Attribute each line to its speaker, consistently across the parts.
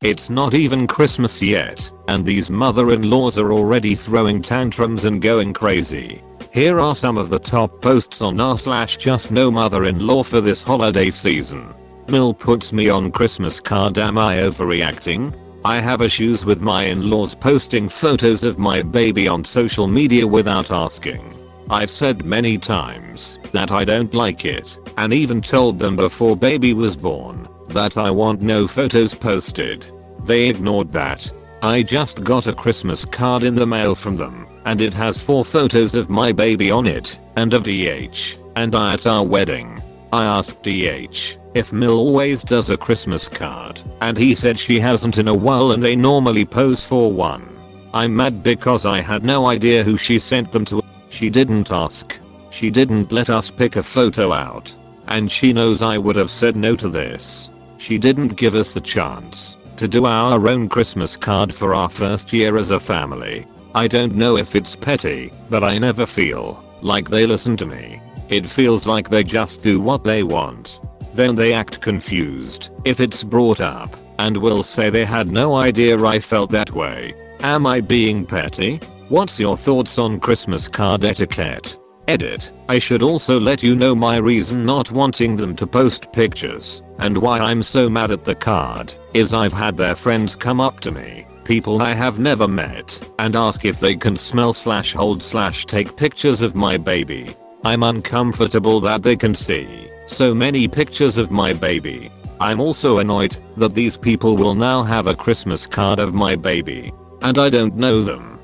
Speaker 1: It's not even Christmas yet, and these mother-in-laws are already throwing tantrums and going crazy. Here are some of the top posts on r/JustKnow mother-in-law for this holiday season. Mill puts me on Christmas card. Am I overreacting? I have issues with my in-laws posting photos of my baby on social media without asking. I've said many times that I don't like it, and even told them before baby was born that I want no photos posted. They ignored that. I just got a Christmas card in the mail from them, and it has 4 photos of my baby on it, and of DH, and I at our wedding. I asked DH if Mill always does a Christmas card, and he said she hasn't in a while and they normally pose for one. I'm mad because I had no idea who she sent them to. She didn't ask. She didn't let us pick a photo out. And she knows I would have said no to this. She didn't give us the chance to do our own Christmas card for our first year as a family. I don't know if it's petty, but I never feel like they listen to me. It feels like they just do what they want. Then they act confused if it's brought up, and will say they had no idea I felt that way. Am I being petty? What's your thoughts on Christmas card etiquette? Edit. I should also let you know my reason not wanting them to post pictures, and why I'm so mad at the card, is I've had their friends come up to me, people I have never met, and ask if they can smell/hold/take pictures of my baby. I'm uncomfortable that they can see so many pictures of my baby. I'm also annoyed that these people will now have a Christmas card of my baby, and I don't know them.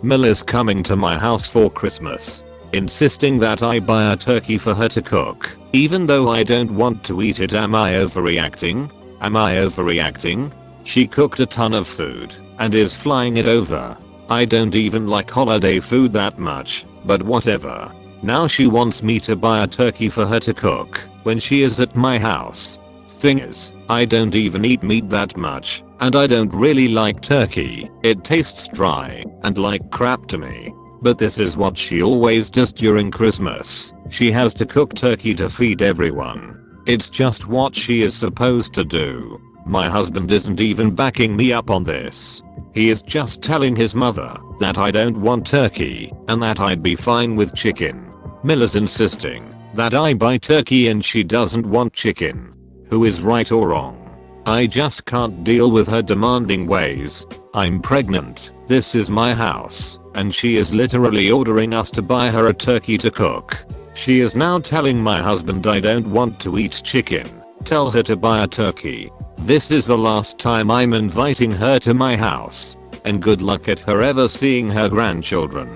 Speaker 1: Mill is coming to my house for Christmas, insisting that I buy a turkey for her to cook, even though I don't want to eat it. Am I overreacting? Am I overreacting? She cooked a ton of food and is flying it over. I don't even like holiday food that much, but whatever. Now she wants me to buy a turkey for her to cook when she is at my house. Thing is, I don't even eat meat that much, and I don't really like turkey. It tastes dry and like crap to me. But this is what she always does during Christmas. She has to cook turkey to feed everyone. It's just what she is supposed to do. My husband isn't even backing me up on this. He is just telling his mother that I don't want turkey and that I'd be fine with chicken. Miller's insisting that I buy turkey and she doesn't want chicken. Who is right or wrong? I just can't deal with her demanding ways. I'm pregnant, this is my house, and she is literally ordering us to buy her a turkey to cook. She is now telling my husband I don't want to eat chicken. Tell her to buy a turkey. This is the last time I'm inviting her to my house. And good luck at her ever seeing her grandchildren.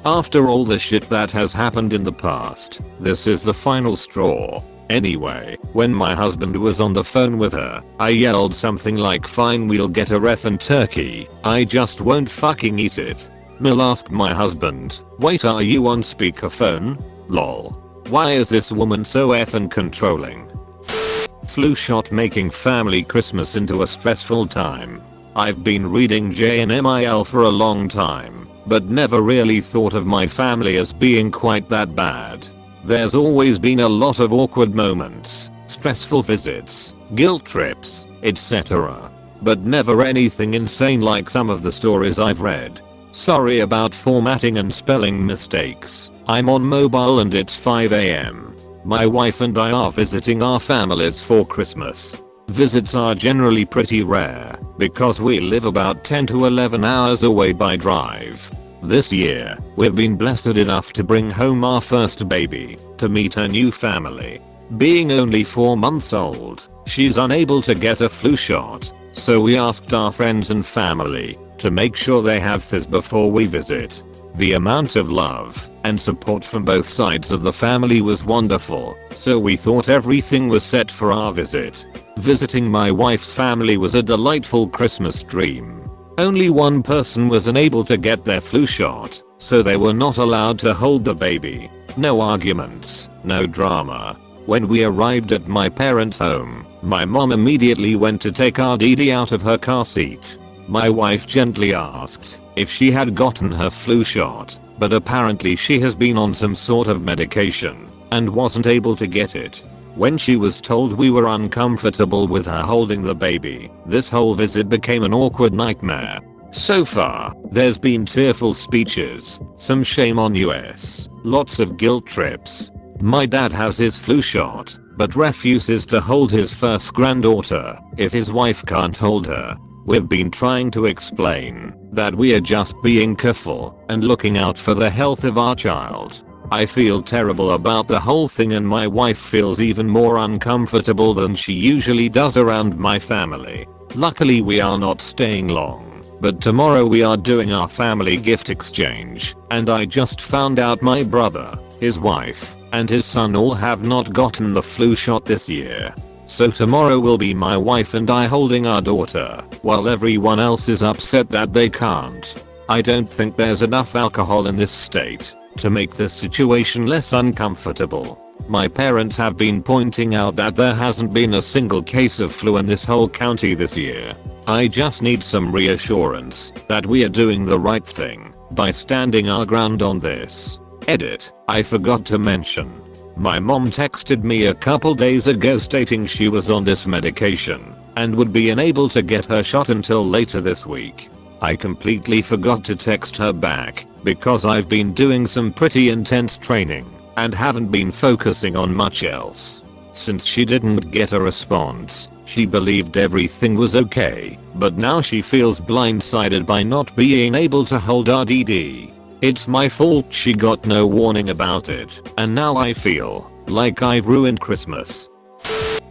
Speaker 1: After all the shit that has happened in the past, this is the final straw. Anyway, when my husband was on the phone with her, I yelled something like, fine, we'll get a effing turkey, I just won't fucking eat it. Mill asked my husband, wait, are you on speakerphone? Lol. Why is this woman so effing controlling? Flu shot making family Christmas into a stressful time. I've been reading JUSTNOMIL for a long time, but never really thought of my family as being quite that bad. There's always been a lot of awkward moments, stressful visits, guilt trips, etc. But never anything insane like some of the stories I've read. Sorry about formatting and spelling mistakes. I'm on mobile and it's 5 AM. My wife and I are visiting our families for Christmas. Visits are generally pretty rare because we live about 10 to 11 hours away by drive. This year, we've been blessed enough to bring home our first baby to meet her new family. Being only 4 months old, she's unable to get a flu shot, so we asked our friends and family to make sure they have this before we visit. The amount of love and support from both sides of the family was wonderful, so we thought everything was set for our visit. Visiting my wife's family was a delightful Christmas dream. Only one person was unable to get their flu shot, so they were not allowed to hold the baby. No arguments, no drama. When we arrived at my parents' home, my mom immediately went to take our Dee out of her car seat. My wife gently asked if she had gotten her flu shot, but apparently she has been on some sort of medication and wasn't able to get it. When she was told we were uncomfortable with her holding the baby, this whole visit became an awkward nightmare. So far, there's been tearful speeches, some shame on us, lots of guilt trips. My dad has his flu shot, but refuses to hold his first granddaughter if his wife can't hold her. We've been trying to explain that we are just being careful and looking out for the health of our child. I feel terrible about the whole thing, and my wife feels even more uncomfortable than she usually does around my family. Luckily we are not staying long, but tomorrow we are doing our family gift exchange, and I just found out my brother, his wife, and his son all have not gotten the flu shot this year. So tomorrow will be my wife and I holding our daughter, while everyone else is upset that they can't. I don't think there's enough alcohol in this state to make this situation less uncomfortable. My parents have been pointing out that there hasn't been a single case of flu in this whole county this year. I just need some reassurance that we are doing the right thing by standing our ground on this. Edit. I forgot to mention. My mom texted me a couple days ago stating she was on this medication and would be unable to get her shot until later this week. I completely forgot to text her back because I've been doing some pretty intense training and haven't been focusing on much else. Since she didn't get a response, she believed everything was okay, but now she feels blindsided by not being able to hold RDD. It's my fault she got no warning about it, and now I feel like I've ruined Christmas.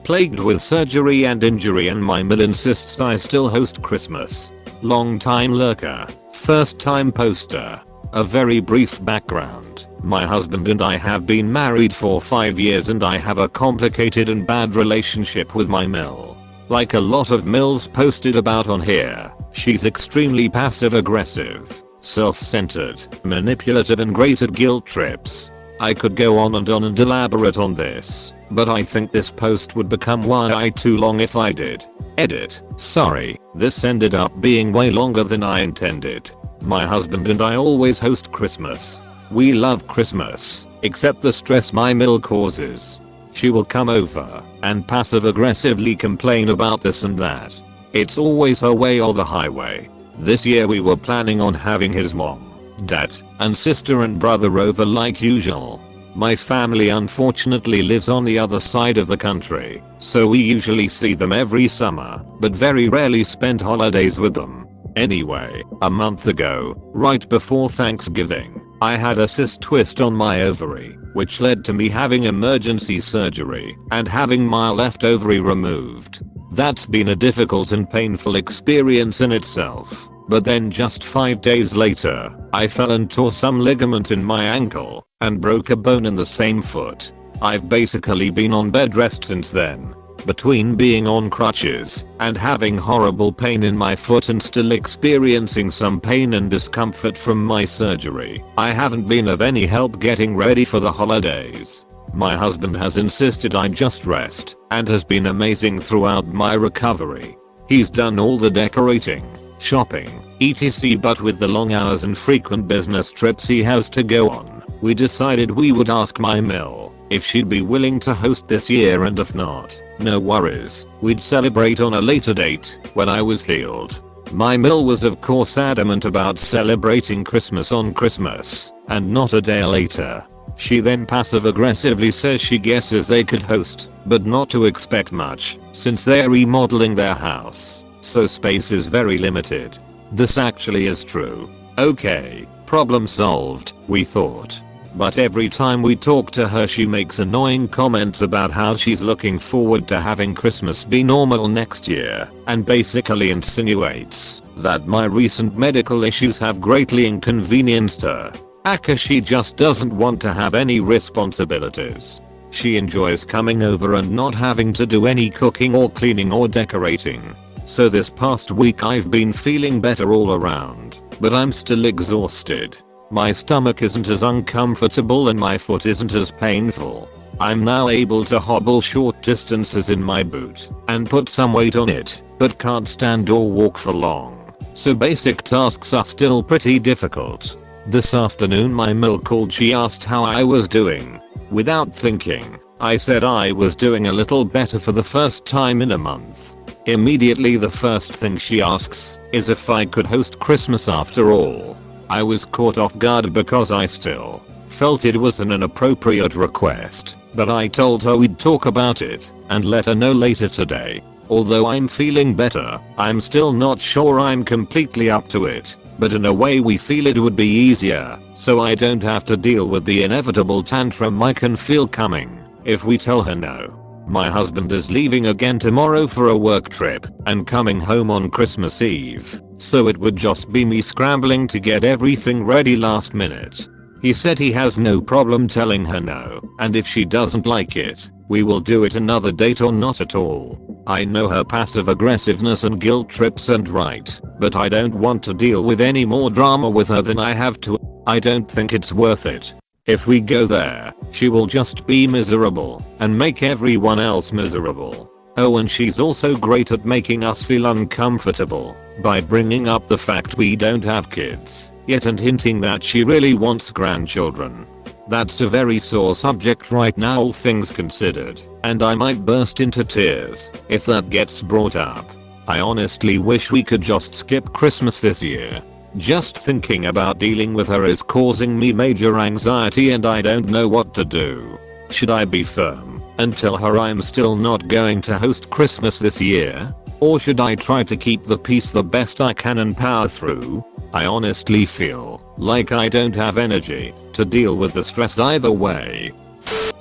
Speaker 1: Plagued with surgery and injury, and my mill insists I still host Christmas. Long time lurker, first time poster. A very brief background. My husband and I have been married for 5 years and I have a complicated and bad relationship with my mill. Like a lot of mills posted about on here, she's extremely passive aggressive, self-centered, manipulative, and great at guilt trips. I could go on and elaborate on this, but I think this post would become way too long if I did. Edit. Sorry, this ended up being way longer than I intended. My husband and I always host Christmas. We love Christmas, except the stress my mill causes. She will come over and passive aggressively complain about this and that. It's always her way or the highway. This year we were planning on having his mom, dad, and sister and brother over like usual. My family unfortunately lives on the other side of the country, so we usually see them every summer, but very rarely spend holidays with them. Anyway, a month ago, right before Thanksgiving, I had a cyst twist on my ovary, which led to me having emergency surgery and having my left ovary removed. That's been a difficult and painful experience in itself. But then just 5 days later, I fell and tore some ligament in my ankle and broke a bone in the same foot. I've basically been on bed rest since then. Between being on crutches and having horrible pain in my foot and still experiencing some pain and discomfort from my surgery, I haven't been of any help getting ready for the holidays. My husband has insisted I just rest and has been amazing throughout my recovery. He's done all the decorating, shopping, etc, but with the long hours and frequent business trips he has to go on, we decided we would ask my mill if she'd be willing to host this year, and if not, no worries, we'd celebrate on a later date when I was healed. My mill was of course adamant about celebrating Christmas on Christmas and not a day later. She then passive aggressively says she guesses they could host, but not to expect much since they're remodeling their house, so space is very limited. This actually is true. Okay, problem solved, we thought. But every time we talk to her she makes annoying comments about how she's looking forward to having Christmas be normal next year, and basically insinuates that my recent medical issues have greatly inconvenienced her. Aka she just doesn't want to have any responsibilities. She enjoys coming over and not having to do any cooking or cleaning or decorating. So this past week I've been feeling better all around, but I'm still exhausted. My stomach isn't as uncomfortable and my foot isn't as painful. I'm now able to hobble short distances in my boot and put some weight on it, but can't stand or walk for long. So basic tasks are still pretty difficult. This afternoon my mill called, she asked how I was doing. Without thinking, I said I was doing a little better for the first time in a month. Immediately the first thing she asks is if I could host Christmas after all. I was caught off guard because I still felt it was an inappropriate request, but I told her we'd talk about it and let her know later today. Although I'm feeling better, I'm still not sure I'm completely up to it, but in a way we feel it would be easier, so I don't have to deal with the inevitable tantrum I can feel coming if we tell her no. My husband is leaving again tomorrow for a work trip and coming home on Christmas Eve, so it would just be me scrambling to get everything ready last minute. He said he has no problem telling her no, and if she doesn't like it, we will do it another date or not at all. I know her passive aggressiveness and guilt trips and right, but I don't want to deal with any more drama with her than I have to. I don't think it's worth it. If we go there, she will just be miserable and make everyone else miserable. Oh, and she's also great at making us feel uncomfortable by bringing up the fact we don't have kids yet and hinting that she really wants grandchildren. That's a very sore subject right now, all things considered, and I might burst into tears if that gets brought up. I honestly wish we could just skip Christmas this year. Just thinking about dealing with her is causing me major anxiety and I don't know what to do. Should I be firm and tell her I'm still not going to host Christmas this year? Or should I try to keep the peace the best I can and power through? I honestly feel like I don't have energy to deal with the stress either way.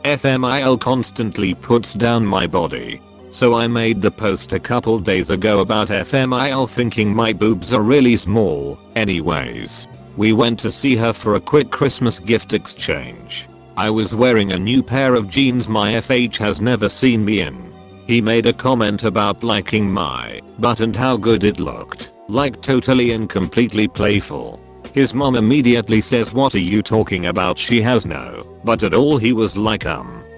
Speaker 1: FMIL constantly puts down my body. So I made the post a couple days ago about FMIL thinking my boobs are really small. Anyways, we went to see her for a quick Christmas gift exchange. I was wearing a new pair of jeans my FH has never seen me in. He made a comment about liking my butt and how good it looked, like totally and completely playful. His mom immediately says, "What are you talking about? She has no butt at all." He was like,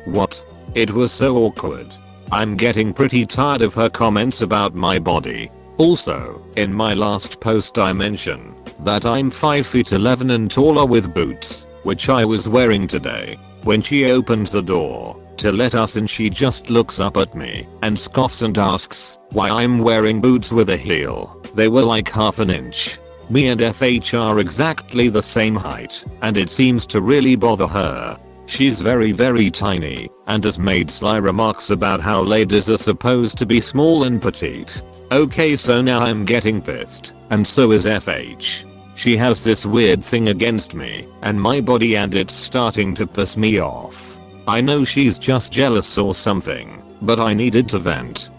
Speaker 1: what? It was so awkward. I'm getting pretty tired of her comments about my body. Also, in my last post I mentioned that I'm 5'11" and taller with boots, which I was wearing today. When she opens the door to let us in, she just looks up at me and scoffs and asks why I'm wearing boots with a heel. They were like half an inch. Me and FH are exactly the same height, and it seems to really bother her. She's very tiny and has made sly remarks about how ladies are supposed to be small and petite. Okay, so now I'm getting pissed, and so is FH. She has this weird thing against me and my body, and it's starting to piss me off. I know she's just jealous or something, but I needed to vent.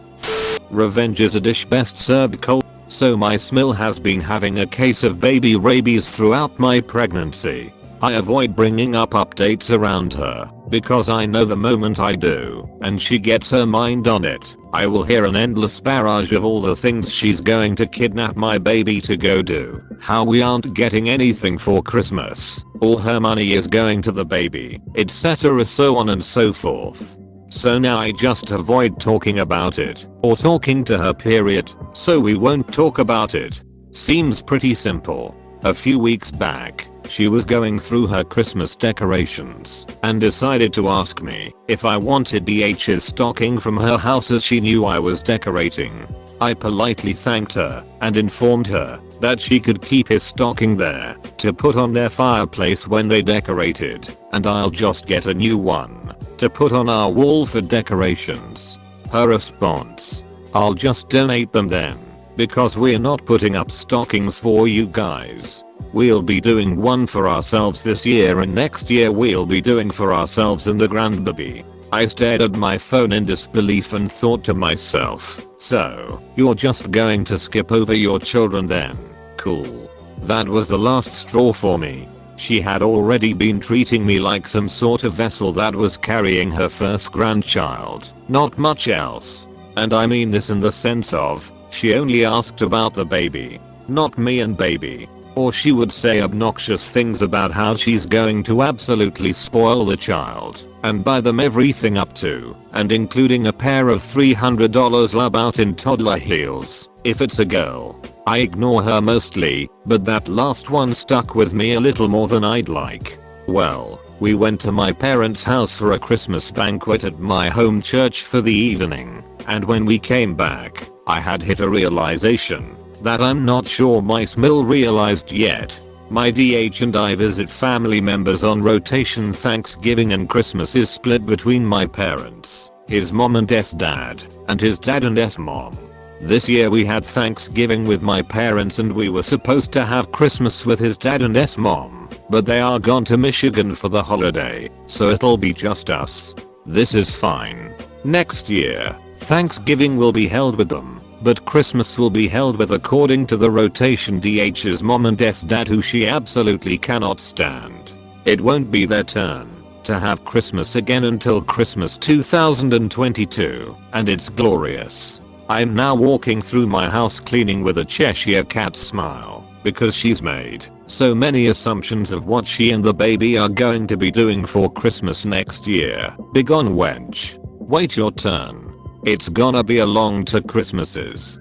Speaker 1: Revenge is a dish best served cold. So my Smil has been having a case of baby rabies throughout my pregnancy. I avoid bringing up updates around her because I know the moment I do and she gets her mind on it, I will hear an endless barrage of all the things she's going to kidnap my baby to go do, how we aren't getting anything for Christmas, all her money is going to the baby, etc., so on and so forth. So now I just avoid talking about it or talking to her, period, so we won't talk about it. Seems pretty simple. A few weeks back, she was going through her Christmas decorations and decided to ask me if I wanted DH's stocking from her house as she knew I was decorating. I politely thanked her and informed her that she could keep his stocking there to put on their fireplace when they decorated, and I'll just get a new one to put on our wall for decorations. Her response: "I'll just donate them then, because we're not putting up stockings for you guys. We'll be doing one for ourselves this year, and next year we'll be doing for ourselves and the grandbaby." I stared at my phone in disbelief and thought to myself, so you're just going to skip over your children then? Cool. That was the last straw for me. She had already been treating me like some sort of vessel that was carrying her first grandchild, not much else. And I mean this in the sense of, she only asked about the baby, not me and baby. Or she would say obnoxious things about how she's going to absolutely spoil the child and buy them everything up to and including a pair of $300 lab out in toddler heels if it's a girl. I ignore her mostly, but that last one stuck with me a little more than I'd like. Well, We went to my parents' house for a Christmas banquet at my home church for the evening, and when we came back, I had hit a realization that I'm not sure my Smil realized yet. My DH and I visit family members on rotation. Thanksgiving and Christmas is split between my parents, his mom and dad, and his dad and mom. This year we had Thanksgiving with my parents and we were supposed to have Christmas with his dad and mom, but they are gone to Michigan for the holiday, so it'll be just us. This is fine. Next year, Thanksgiving will be held with them, but Christmas will be held with, according to the rotation, DH's mom and dad, who she absolutely cannot stand. It won't be their turn to have Christmas again until Christmas 2022, and it's glorious. I'm now walking through my house cleaning with a Cheshire cat smile, because she's made so many assumptions of what she and the baby are going to be doing for Christmas next year. Begone wench. Wait your turn. It's gonna be a long 2 Christmases.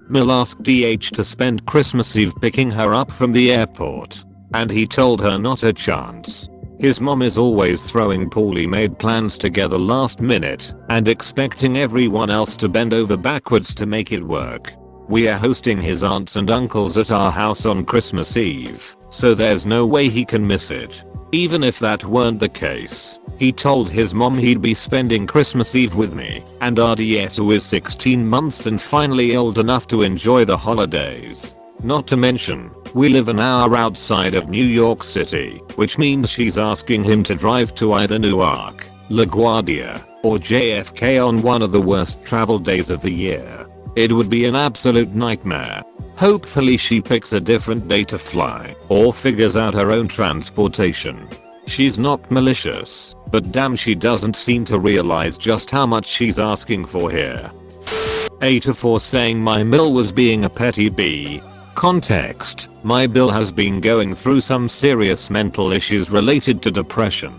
Speaker 1: Mil asked DH to spend Christmas Eve picking her up from the airport, and he told her not a chance. His mom is always throwing poorly made plans together last minute and expecting everyone else to bend over backwards to make it work. We are hosting his aunts and uncles at our house on Christmas Eve, so there's no way he can miss it. Even if that weren't the case, he told his mom he'd be spending Christmas Eve with me and RDS, who is 16 months and finally old enough to enjoy the holidays. Not to mention, we live an hour outside of New York City, which means she's asking him to drive to either Newark, LaGuardia, or JFK on one of the worst travel days of the year. It would be an absolute nightmare. Hopefully she picks a different day to fly, or figures out her own transportation. She's not malicious, but damn, she doesn't seem to realize just how much she's asking for here. A for saying my Mil was being a petty B. Context: my Bill has been going through some serious mental issues related to depression.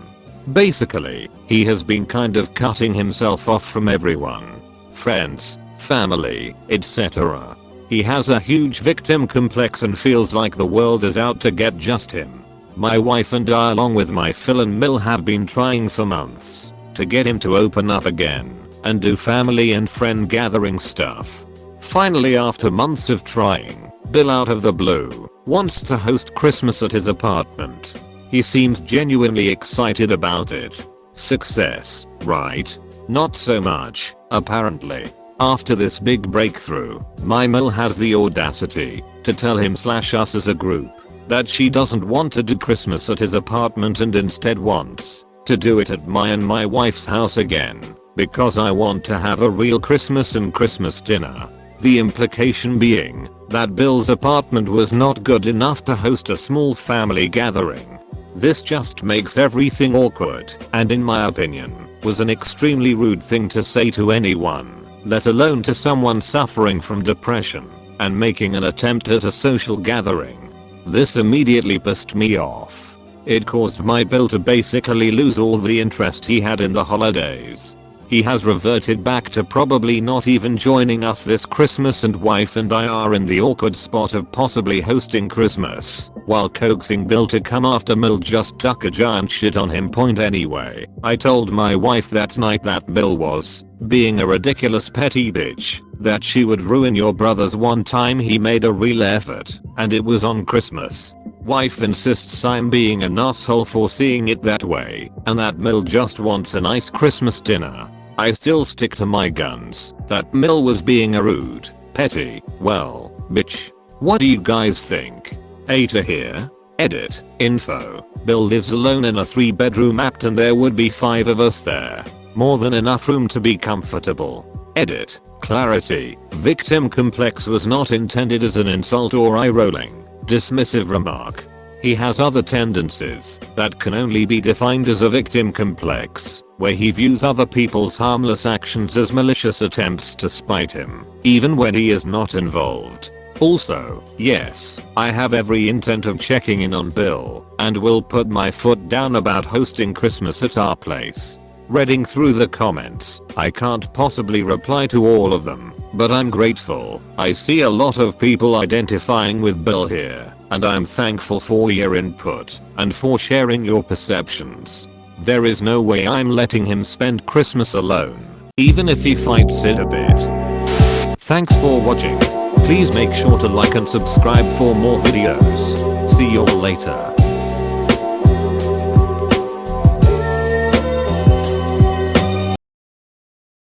Speaker 1: Basically, he has been kind of cutting himself off from everyone. Friends, family, etc. He has a huge victim complex and feels like the world is out to get just him. My wife and I, along with my Phil and Mil, have been trying for months to get him to open up again and do family and friend gathering stuff. Finally, after months of trying, Bill out of the blue wants to host Christmas at his apartment. He seems genuinely excited about it. Success, right? Not so much, apparently. After this big breakthrough, my Mil has the audacity to tell him/us as a group that she doesn't want to do Christmas at his apartment and instead wants to do it at my and my wife's house again, because I want to have a real Christmas and Christmas dinner. The implication being that Bill's apartment was not good enough to host a small family gathering. This just makes everything awkward, and in my opinion, was an extremely rude thing to say to anyone, let alone to someone suffering from depression and making an attempt at a social gathering. This immediately pissed me off. It caused my Bill to basically lose all the interest he had in the holidays. He has reverted back to probably not even joining us this Christmas, and wife and I are in the awkward spot of possibly hosting Christmas while coaxing Bill to come after Mil just took a giant shit on him. Point anyway, I told my wife that night that Bill was being a ridiculous petty bitch, that she would ruin your brother's one time he made a real effort, and it was on Christmas. Wife insists I'm being an asshole for seeing it that way, and that Mil just wants a nice Christmas dinner. I still stick to my guns that Mil was being a rude, petty, well, bitch. What do you guys think? A to here. Edit. Info. Bill lives alone in a 3-bedroom apt and there would be 5 of us there. More than enough room to be comfortable. Edit. Clarity. Victim complex was not intended as an insult or eye-rolling, dismissive remark. He has other tendencies that can only be defined as a victim complex, where he views other people's harmless actions as malicious attempts to spite him, even when he is not involved. Also, yes, I have every intent of checking in on Bill, and will put my foot down about hosting Christmas at our place. Reading through the comments, I can't possibly reply to all of them, But I'm grateful. I see a lot of people identifying with Bill here, and I'm thankful for your input and for sharing your perceptions. There is no way I'm letting him spend Christmas alone, even if he fights it a bit. Thanks for watching. Please make sure to like and subscribe for more videos. See you all later.